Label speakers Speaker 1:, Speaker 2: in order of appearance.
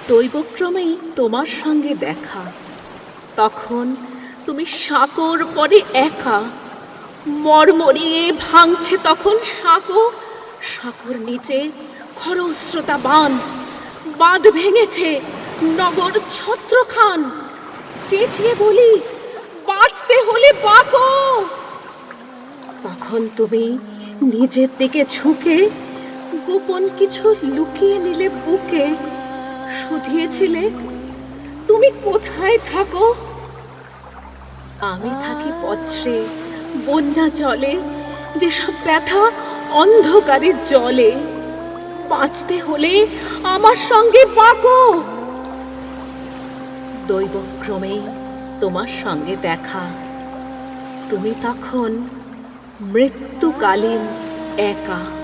Speaker 1: দৈবক্রমেই তোমার সঙ্গে দেখা। তখন তুমি সাঁকোর পরে একা, মরমরিয়ে ভাঙছে তখন সাঁকো। সাঁকোর নিচে খরস্রোতা বান, বাঁধ ভেঙেছে নগর ছত্রখান। চেঁচিয়ে বলি, বাঁচতে হলে বাঁকো। তখন তুমি নিজের দিকে ঝুঁকে গোপন কিছু লুকিয়ে নিলে বুকে। শুধিয়েছিলে, তুমি কোথায় থাকো? আমি থাকি বজ্রে, বন্যা জলে, যেসব ব্যথা অন্ধকারে জলে। বাঁচতে হলে আমার সঙ্গে বাঁকো। দৈবক্রমেই তোমার সঙ্গে দেখা। তুমি তখন মৃত্যুকালীন একা।